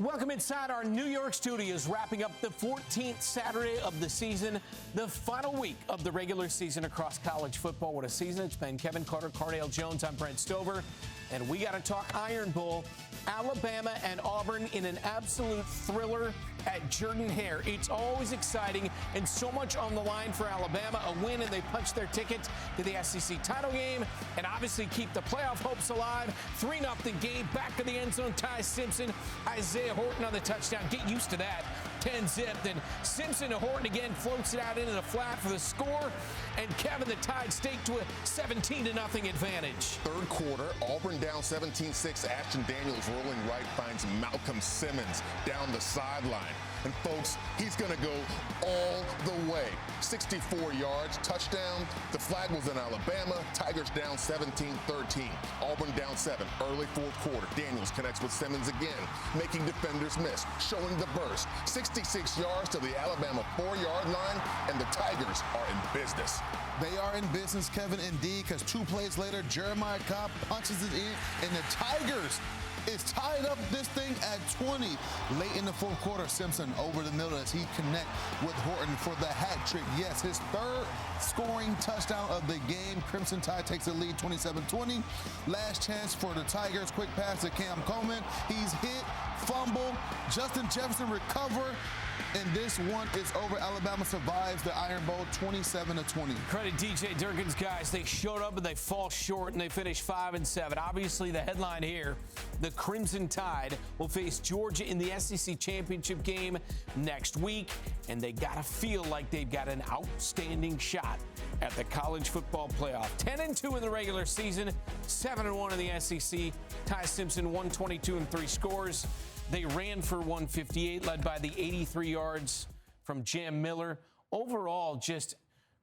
Welcome inside our New York studios, wrapping up the 14th Saturday of the season, the final week of the regular season across college football. What a season it's been. Kevin Carter, Cardale Jones, I'm Brent Stover, and we got to talk Iron Bowl. Alabama and Auburn in an absolute thriller at Jordan-Hare. It's always exciting and so much on the line for Alabama. A win and they punch their ticket to the SEC title game and obviously keep the playoff hopes alive. 3-0 game, back of the end zone. Ty Simpson, Isaiah Horton on the touchdown. Get used to that. 10-zip. Then Simpson to Horton again, floats it out into the flat for the score. And Kevin, the Tide stake to a 17-0 advantage. Third quarter, Auburn down 17-6. Ashton Daniels rolling right finds Malcolm Simmons down the sideline. And folks, he's going to go all the way. 64 yards, touchdown. The flag was in Alabama. Tigers down 17-13. Auburn down 7. Early fourth quarter. Daniels connects with Simmons again, making defenders miss, showing the burst. 66 yards to the Alabama 4-yard line, and the Tigers are in business. They are in business, Kevin, indeed, because 2 plays later, Jeremiah Cobb punches it in, and the Tigers is tied up this thing at 20. Late in the fourth quarter, Simpson over the middle as he connect with Horton for the hat trick. Yes, his third scoring touchdown of the game. Crimson Tide takes the lead 27-20. Last chance for the Tigers. Quick pass to Cam Coleman. He's hit, fumble. Justin Jefferson recover. And this one is over. Alabama survives the Iron Bowl 27-20. Credit DJ Durkin's guys. They showed up and they fall short and they finish 5-7. Obviously, the headline here, the Crimson Tide will face Georgia in the SEC championship game next week. And they got to feel like they've got an outstanding shot at the college football playoff. 10-2 in the regular season, 7-1 in the SEC. Ty Simpson, 122 and 3 scores. They ran for 158, led by the 83 yards from Jam Miller. Overall, just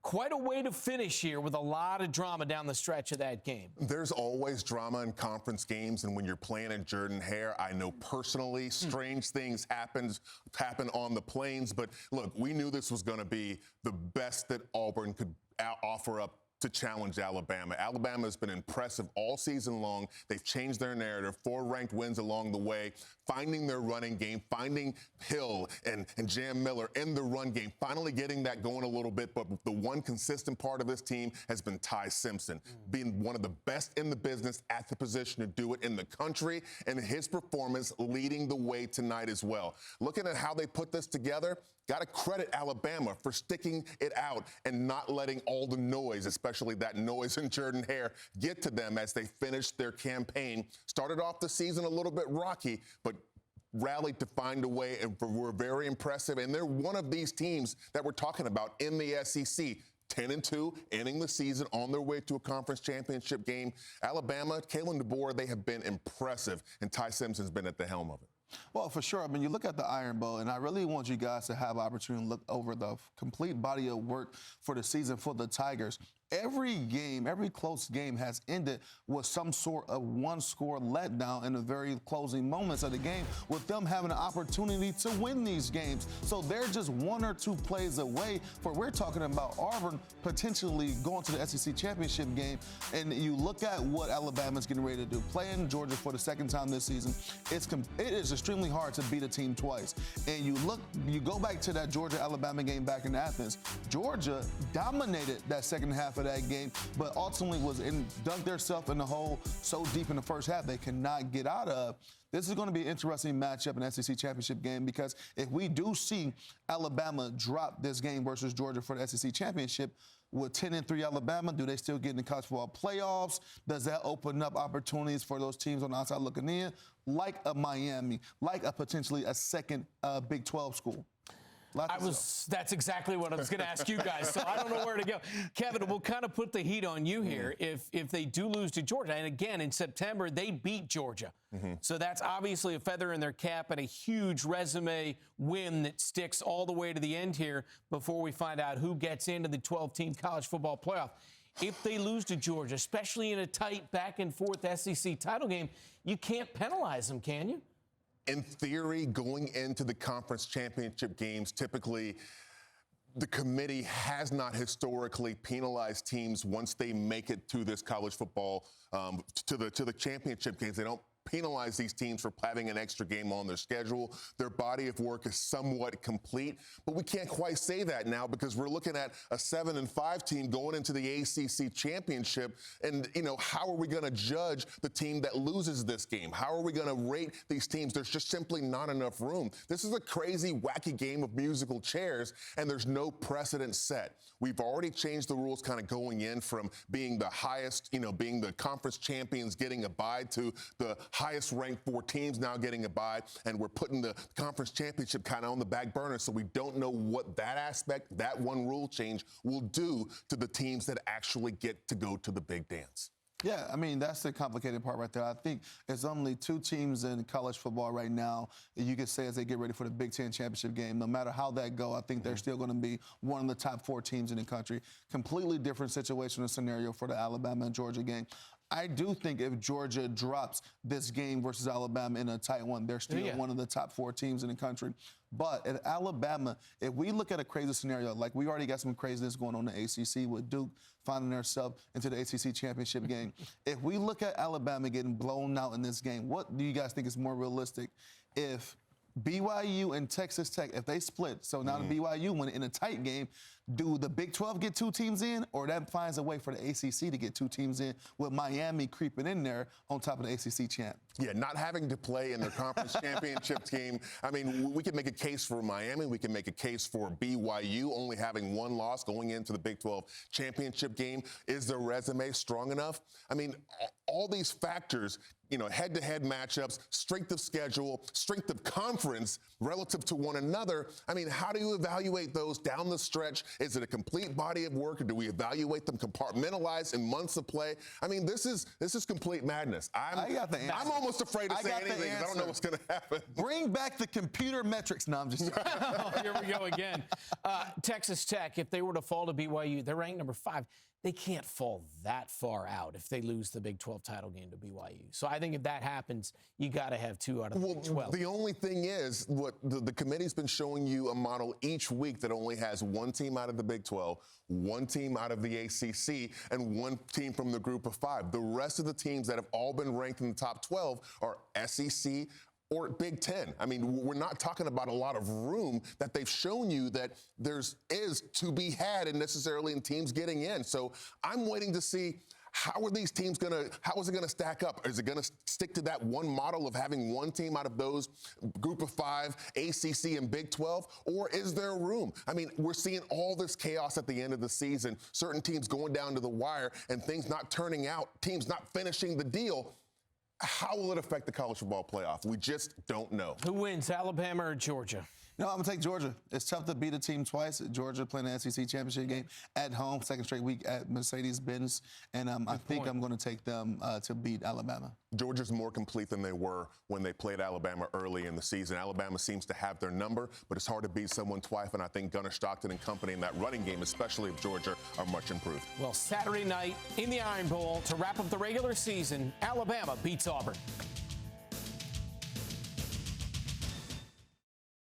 quite a way to finish here with a lot of drama down the stretch of that game. There's always drama in conference games, and when you're playing at Jordan-Hare, I know personally strange things happen on the plains. But look, we knew this was going to be the best that Auburn could offer up to challenge Alabama. Alabama has been impressive all season long. They've changed their narrative, 4 ranked wins along the way, finding their running game, finding Hill and Jam Miller in the run game, finally getting that going a little bit. But the one consistent part of this team has been Ty Simpson, being one of the best in the business at the position to do it in the country, and his performance leading the way tonight as well. Looking at how they put this together, got to credit Alabama for sticking it out and not letting all the noise, especially that noise in Jordan-Hare, get to them as they finished their campaign. Started off the season a little bit rocky, but rallied to find a way and were very impressive. And they're one of these teams that we're talking about in the SEC. 10-2, ending the season on their way to a conference championship game. Alabama, Kalen DeBoer, they have been impressive, and Ty Simpson's been at the helm of it. Well, for sure. I mean, you look at the Iron Bowl, and I really want you guys to have opportunity to look over the complete body of work for the season for the Tigers. Every game, every close game has ended with some sort of one-score letdown in the very closing moments of the game, with them having an opportunity to win these games. So they're just 1 or 2 plays away for we're talking about Auburn potentially going to the SEC championship game. And you look at what Alabama's getting ready to do, playing Georgia for the second time this season. It is extremely hard to beat a team twice. And you go back to that Georgia-Alabama game back in Athens. Georgia dominated that second half of that game, but ultimately dunked themselves in the hole so deep in the first half they cannot get out of. This is going to be an interesting matchup in the SEC championship game, because if we do see Alabama drop this game versus Georgia for the SEC championship, with 10-3 Alabama, do they still get in the college football playoffs? Does that open up opportunities for those teams on the outside looking in, like a Miami, like a potentially a second Big 12 school? That's exactly what I was going to ask you guys, so I don't know where to go. Kevin, we'll kind of put the heat on you here if they do lose to Georgia. And again, in September, they beat Georgia. So that's obviously a feather in their cap and a huge resume win that sticks all the way to the end here before we find out who gets into the 12-team college football playoff. If they lose to Georgia, especially in a tight back-and-forth SEC title game, you can't penalize them, can you? In theory, going into the conference championship games, typically the committee has not historically penalized teams once they make it to this college football, to the championship games. They don't penalize these teams for having an extra game on their schedule. Their body of work is somewhat complete, but we can't quite say that now because we're looking at a 7-5 team going into the ACC championship. And, how are we going to judge the team that loses this game? How are we going to rate these teams? There's just simply not enough room. This is a crazy, wacky game of musical chairs, and there's no precedent set. We've already changed the rules kind of going in from being the highest, being the conference champions getting a bye to the highest ranked 4 teams now getting a bye, and we're putting the conference championship kind of on the back burner, so we don't know what that aspect, that one rule change will do to the teams that actually get to go to the big dance. Yeah, I mean, that's the complicated part right there. I think there's only 2 teams in college football right now that you could say as they get ready for the Big Ten championship game. No matter how that go, I think they're still going to be one of the top 4 teams in the country. Completely different situation and scenario for the Alabama and Georgia game. I do think if Georgia drops this game versus Alabama in a tight one, they're still one of the top 4 teams in the country. But at Alabama, if we look at a crazy scenario, like we already got some craziness going on in the ACC with Duke finding themselves into the ACC championship game. If we look at Alabama getting blown out in this game, what do you guys think is more realistic? If BYU and Texas Tech, if they split, so now the BYU win in a tight game, do the Big 12 get 2 teams in, or that finds a way for the ACC to get 2 teams in with Miami creeping in there on top of the ACC champ? Yeah, not having to play in the conference championship game. I mean, we can make a case for Miami. We can make a case for BYU only having 1 loss going into the Big 12 championship game. Is their resume strong enough? I mean, all these factors, head-to-head matchups, strength of schedule, strength of conference relative to one another. I mean, how do you evaluate those down the stretch? Is it a complete body of work, or do we evaluate them compartmentalized in months of play? I mean, this is complete madness. I got the answer. I'm almost afraid to say anything because I don't know what's going to happen. Bring back the computer metrics. No, I'm just Here we go again. Texas Tech, if they were to fall to BYU, they're ranked number 5. They can't fall that far out if they lose the Big 12 title game to BYU. So I think if that happens, you got to have 2 out of the Big 12. The only thing is, what the committee's been showing you a model each week that only has 1 team out of the Big 12, 1 team out of the ACC, and 1 team from the group of 5. The rest of the teams that have all been ranked in the top 12 are SEC or Big 10. I mean, we're not talking about a lot of room that they've shown you that is to be had and necessarily in teams getting in. So I'm waiting to see how is it going to stack up? Is it going to stick to that one model of having 1 team out of those group of 5, ACC and Big 12? Or is there room? I mean, we're seeing all this chaos at the end of the season, certain teams going down to the wire and things not turning out, teams not finishing the deal. How will it affect the college football playoff? We just don't know. Who wins, Alabama or Georgia? No, I'm going to take Georgia. It's tough to beat a team twice. Georgia playing the SEC championship game at home, 2nd straight week at Mercedes-Benz. And I think I'm going to take them to beat Alabama. Georgia's more complete than they were when they played Alabama early in the season. Alabama seems to have their number, but it's hard to beat someone twice. And I think Gunnar Stockton and company in that running game, especially of Georgia, are much improved. Well, Saturday night in the Iron Bowl to wrap up the regular season, Alabama beats Auburn.